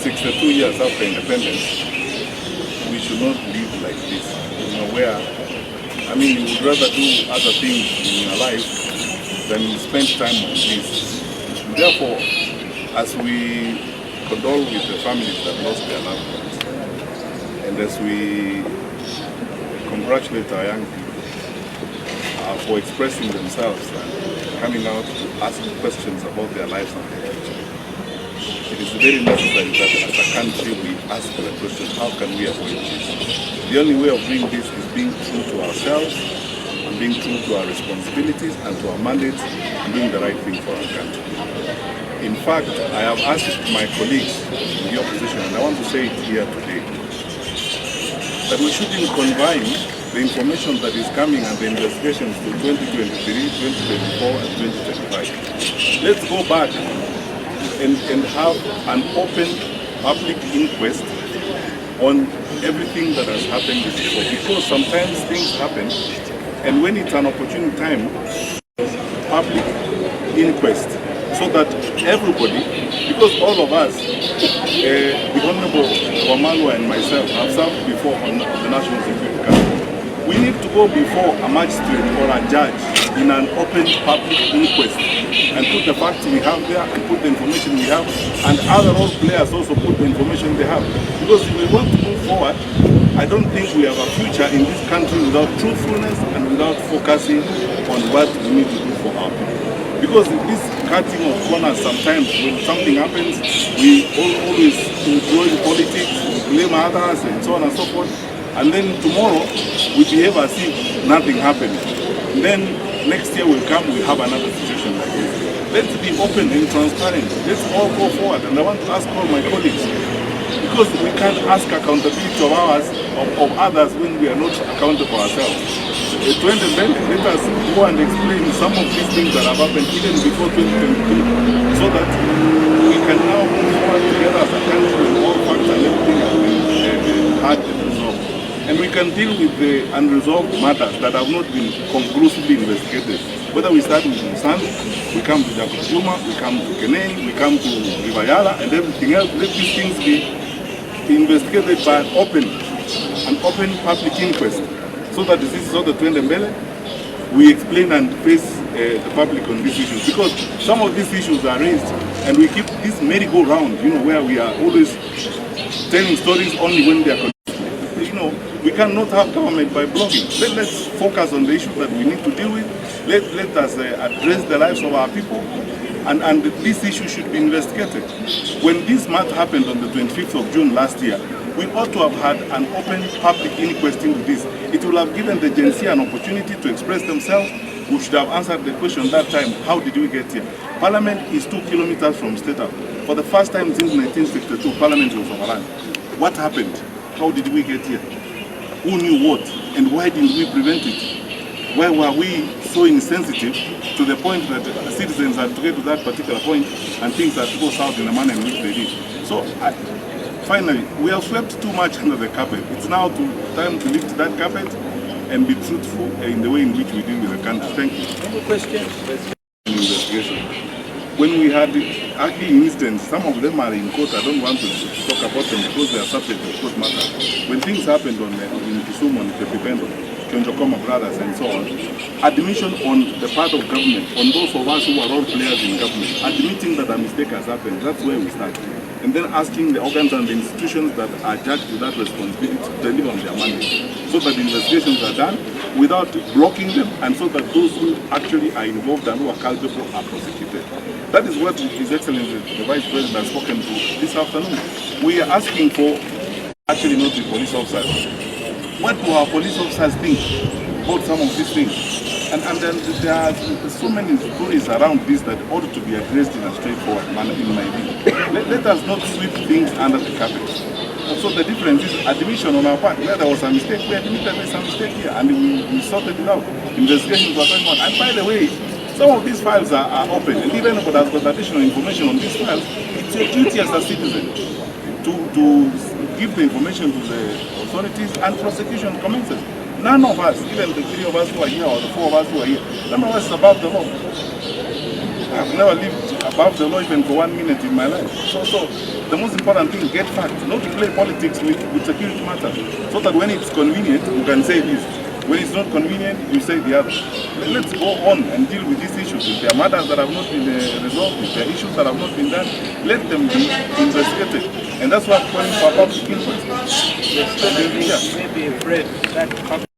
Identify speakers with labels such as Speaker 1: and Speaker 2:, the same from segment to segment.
Speaker 1: 62 years after independence, we should not live like this. You know, where, I mean, you would rather do other things in your life than spend time on this. Therefore, as we condole with the families that lost their loved ones, and as we congratulate our young people for expressing themselves and coming out to ask questions about their lives and their future, it is very necessary that as a country we ask the question, how can we avoid this? The only way of doing this is being true to ourselves and being true to our responsibilities and to our mandates and doing the right thing for our country. In fact, I have asked my colleagues in the opposition, and I want to say it here today, that we shouldn't confine the information that is coming and the investigations to 2023, 2024, and 2025. Let's go back and have an open public inquest on everything that has happened before, because sometimes things happen, and when it's an opportune time, public inquest, so that everybody, because all of us, the Honorable Wamalwa and myself have served before on the National Security Council, we need to go before a magistrate or a judge in an open public inquest and put the facts we have there and put the information we have, and other role players also put the information they have. Because if we want to move forward, I don't think we have a future in this country without truthfulness and without focusing on what we need to do for our people. Because this cutting of corners, sometimes when something happens, we always enjoy politics, blame others and so on and so forth, and then tomorrow we behave as if nothing happened. And then next year will come, we have another situation like this. Let's be open and transparent. Let's all go forward. And I want to ask all my colleagues, because we can't ask accountability of others when we are not accountable ourselves. Let us go and explain some of these things that have happened even before 2022, so that we can now move forward together as a country with all facts and everything has been had and resolved. And we can deal with the unresolved matters that have not been conclusively investigated. Whether we start with Musandu, we come to Jakujuma, we come to Kenei, we come to Yala, and everything else. Let these things be investigated by an open public inquest, so that this is all the Twendembele, we explain and face the public on these issues. Because some of these issues are raised, and we keep this merry-go-round, where we are always telling stories only when they are connected. We cannot have government by blocking. Let's focus on the issues that we need to deal with. Let us address the lives of our people, and this issue should be investigated. When this matter happened on the 25th of June last year, we ought to have had an open public inquest into this. It will have given the Gen Z an opportunity to express themselves. We should have answered the question that time, how did we get here? Parliament is 2 kilometers from State House. For the first time since 1962, Parliament was overrun. What happened? How did we get here? Who knew what? And why didn't we prevent it? Why were we so insensitive to the point that the citizens had to get to that particular point and things had to go south in the manner in which they did? So, finally, we have swept too much under the carpet. It's now time to lift that carpet and be truthful in the way in which we deal with the country. Thank you.
Speaker 2: Any questions?
Speaker 1: Investigation. When we had ugly incidents, some of them are in court. I don't want to talk about them because they are subject to court matter. When things happened in Kisumu, on Pepipendo, Chonjokoma brothers and so on, admission on the part of government, on those of us who are role players in government, admitting that a mistake has happened, that's where we start. And then asking the organs and the institutions that are judged with that responsibility to deliver on their mandate, so that the investigations are done without blocking them, and so that those who actually are involved and who are culpable are prosecuted. That is what His Excellency the Vice President has spoken to this afternoon. We are asking for actually not the police officers. What do our police officers think about some of these things? And then there are so many stories around this that ought to be addressed in a straightforward manner, in my view. Let us not sweep things under the carpet. So the difference is admission on our part. Where there was a mistake, we admitted there was a mistake here, and we sorted it out. Investigations were going on. And by the way, some of these files are open, and even if there's got additional information on these files, it's your duty as a citizen to give the information to the authorities, and prosecution commences. None of us, even the 3 of us who are here or the 4 of us who are here, none of us is above the law. I've never lived above the law even for 1 minute in my life. So the most important thing is get facts, not to play politics with security matters. So that when it's convenient, you can say this. When it's not convenient, you say the other. Let's go on and deal with these issues. If there are matters that have not been resolved, if there are issues that have not been done, let them be investigated. And that's why I'm calling for a public inquest.
Speaker 2: Yes, maybe afraid that public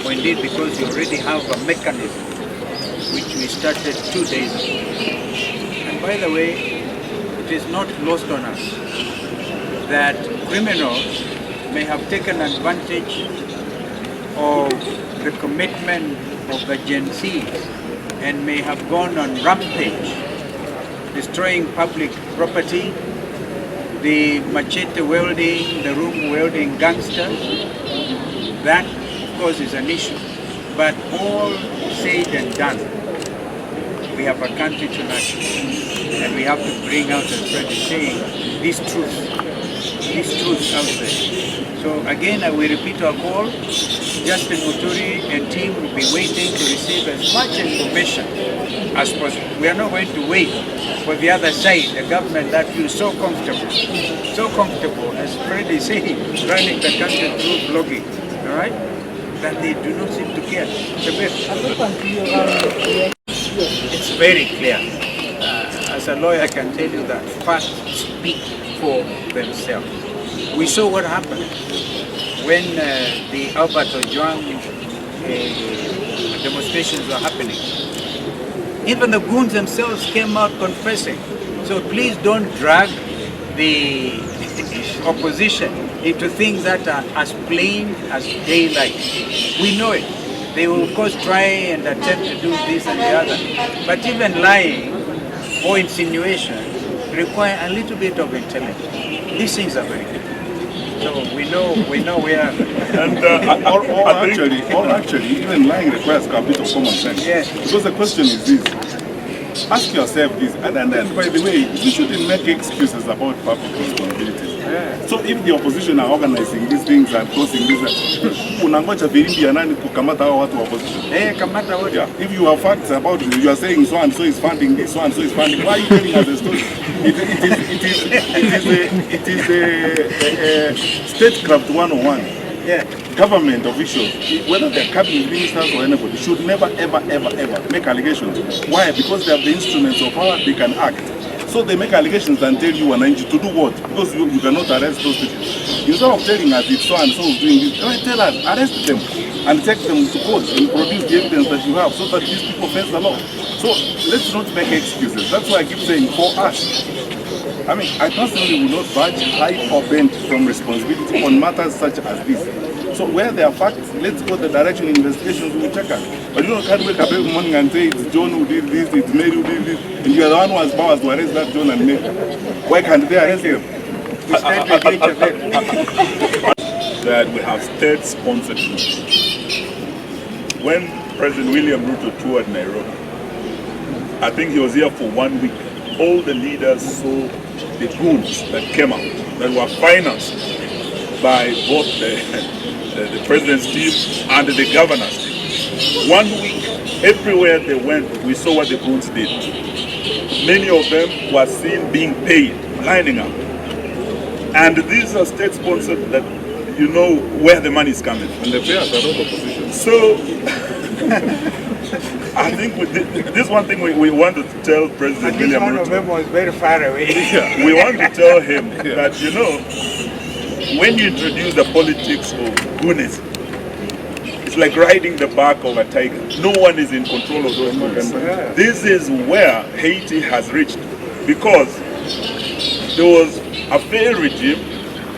Speaker 2: or indeed because you already have a mechanism which we started 2 days ago. And by the way, it is not lost on us that criminals may have taken advantage of the commitment of the Gen Zs and may have gone on rampage, destroying public property, the machete wielding, the room wielding gangsters. That, of course, is an issue. But all said and done, we have a country to nurture. And we have to bring out, as Fred is saying, these truths out there. So again, I will repeat our call. Justin Muturi and team will be waiting to receive as much information as possible. We are not going to wait for the other side, the government that feels so comfortable, as Fred is saying, running the country through blogging. All right, that they do not seem to care. It's very clear. As a lawyer, I can tell you that facts speak for themselves. We saw what happened when the Albert Ojwang demonstrations were happening. Even the goons themselves came out confessing. So please don't drag the opposition into things that are as plain as daylight. We know it. They will of course try and attempt to do this and the other. But even lying or insinuation require a little bit of intelligence. These things are very good. So we know where. And
Speaker 1: actually, even lying requires a bit of common sense.
Speaker 2: Yes.
Speaker 1: Because the question is this. Ask yourself this, and then by the way, we shouldn't make excuses about public responsibilities.
Speaker 2: Yeah.
Speaker 1: So if the opposition are organizing these things and causing this, unangoja filimbi ya nani kukamata hao watu wa opposition?
Speaker 2: Kamata wote.
Speaker 1: Yeah. If you have facts about it, you are saying so and so is funding this, so and so is funding. Why are you telling us a story? It is a statecraft 101.
Speaker 2: Yeah.
Speaker 1: Government officials, whether they're cabinet ministers or anybody, should never, ever make allegations. Why? Because they have the instruments of power, they can act. So they make allegations and tell you to do what? Because you cannot arrest those people. Instead of telling us it's so and so is doing this, tell us, arrest them and take them to court and produce the evidence that you have so that these people face the law. So let's not make excuses. That's why I keep saying for us. I mean, I personally will not budge high or bend from responsibility on matters such as this. So where there are facts, let's go the direction investigations will check out. But you can't wake up every morning and say it's John who did this, it's Mary who did this, and you are the one who has powers to arrest that John and Mary. Why can't they arrest them?
Speaker 3: That we have state-sponsored groups. When President William Ruto toured Nairobi, I think he was here for 1 week. All the leaders saw the goons that came out, that were financed by both the president's team and the governor's team. 1 week, everywhere they went, we saw what the goons did. Many of them were seen being paid, lining up. And these are state-sponsored that you know where the money is coming from.
Speaker 1: And the payers are not opposition.
Speaker 3: So, I think this one thing we want to tell President William Ruto.
Speaker 2: One of them was very far away.
Speaker 3: Yeah, we want to tell him that, you know, when you introduce the politics of goodness, it's like riding the back of a tiger. No one is in control of those goons.
Speaker 2: Yeah.
Speaker 3: This is where Haiti has reached, because there was a failed regime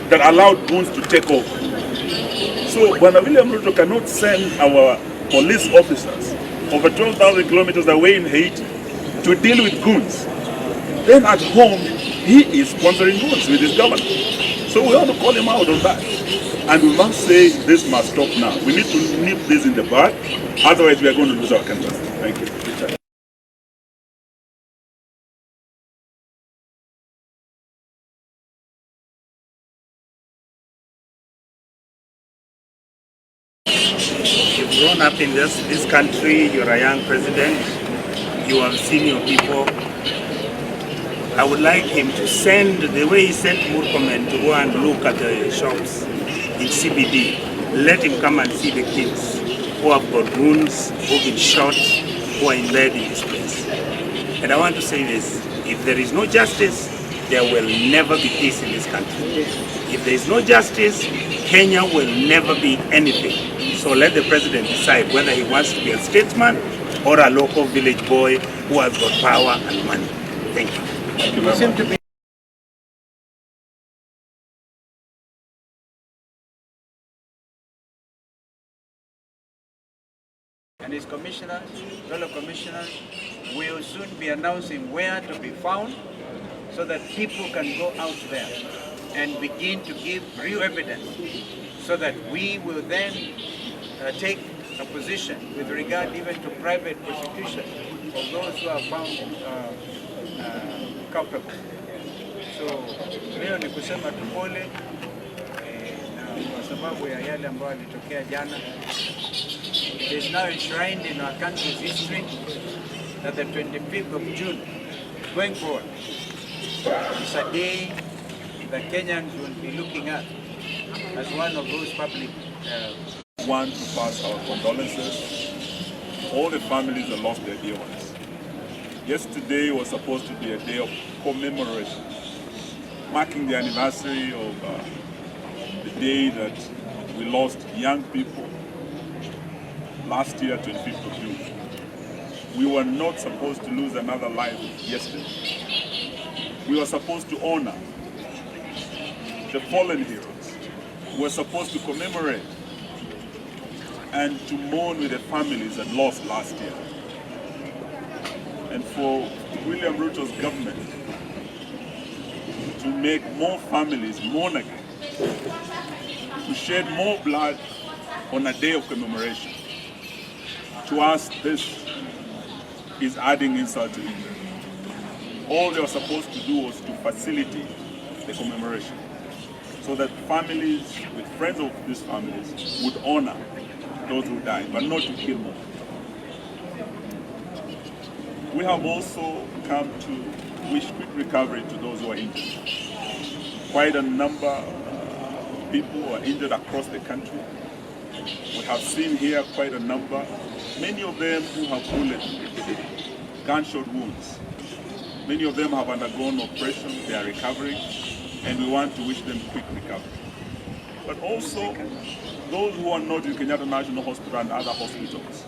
Speaker 3: that allowed goons to take over. So when William Ruto cannot send our police officers over 12,000 kilometers away in Haiti to deal with goons. Then at home, he is sponsoring goons with his government. So we want to call him out on that. And we must say this must stop now. We need to nip this in the bud, otherwise we are going to lose our country. Thank you. Richard.
Speaker 4: You've grown up in this country, you're a young president, you have seen your people. I would like him to send, the way he sent Murkomen to go and look at the shops in CBD, let him come and see the kids who have got wounds, who have been shot, who are in bed in this place. And I want to say this, if there is no justice, there will never be peace in this country. If there is no justice, Kenya will never be anything. So let the president decide whether he wants to be a statesman or a local village boy who has got power and money. Thank you.
Speaker 3: Thank you very much.
Speaker 2: And his commissioners, fellow commissioners, will soon be announcing where to be found so that people can go out there and begin to give real evidence so that we will then take a position with regard even to private prosecution of those who are found culpable. So leo ni kusema tu pole na kwa sababu ya yale ambayo yalitokea jana. It is now enshrined in our country's history that the 25th of June, going forward, is a day that Kenyans will be looking at as one of those public.
Speaker 3: Want to pass our condolences. All the families that lost their dear ones. Yesterday was supposed to be a day of commemoration, marking the anniversary of the day that we lost young people last year, 25th of June. We were not supposed to lose another life yesterday. We were supposed to honor the fallen heroes. We were supposed to commemorate and to mourn with the families that lost last year. And for William Ruto's government to make more families mourn again, to shed more blood on a day of commemoration. To us, this is adding insult to injury. All they were supposed to do was to facilitate the commemoration so that families with friends of these families would honor those who died, but not to kill more. We have also come to wish quick recovery to those who are injured. Quite a number of people are injured across the country. We have seen here quite a number, many of them who have bullet, gunshot wounds. Many of them have undergone operation, they are recovering, and we want to wish them quick recovery. But also, those who are not in Kenyatta National Hospital and other hospitals,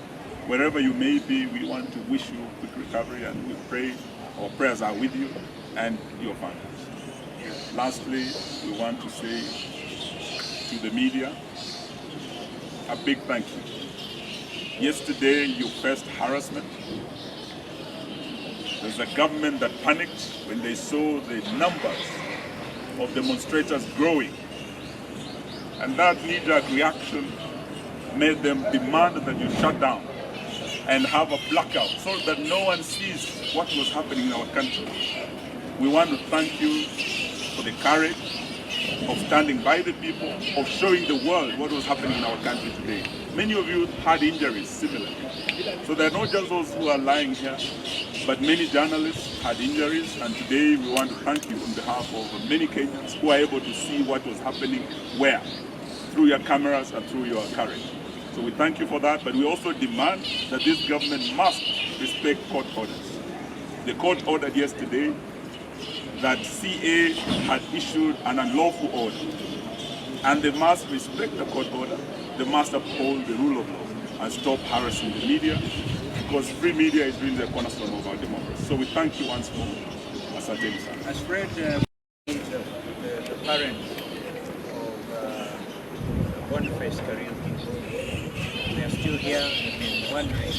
Speaker 3: wherever you may be, we want to wish you quick recovery, and we pray, our prayers are with you and your families. Lastly, we want to say to the media, a big thank you. Yesterday, you faced harassment. There's a government that panicked when they saw the numbers of demonstrators growing. And that knee-jerk reaction made them demand that you shut down and have a blackout so that no one sees what was happening in our country. We want to thank you for the courage of standing by the people, of showing the world what was happening in our country today. Many of you had injuries similarly. So they're not just those who are lying here, but many journalists had injuries, and today we want to thank you on behalf of many Kenyans who are able to see what was happening where, through your cameras and through your courage. So we thank you for that, but we also demand that this government must respect court orders. The court ordered yesterday that CA had issued an unlawful order, and they must respect the court order, they must uphold the rule of law and stop harassing the media, because free media is really the cornerstone of our democracy. So we thank you once more. Asante sana.
Speaker 2: As Fred, the parents of Boniface Kariuki. They are still here. They've been wondering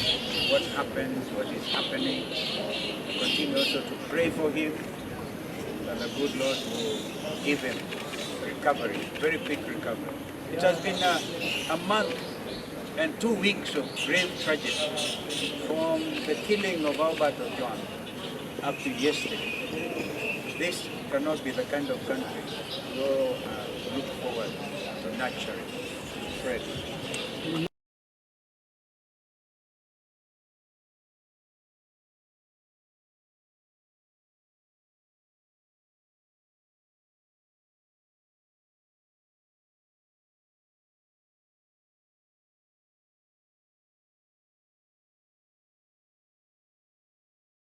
Speaker 2: what happens, what is happening. Continue also to pray for him, that the good Lord will give him recovery, very quick recovery. It has been a month and 2 weeks of grave tragedy from the killing of Albert Ojwang up to yesterday. This cannot be the kind of country we'll look forward to nurturing. Fred.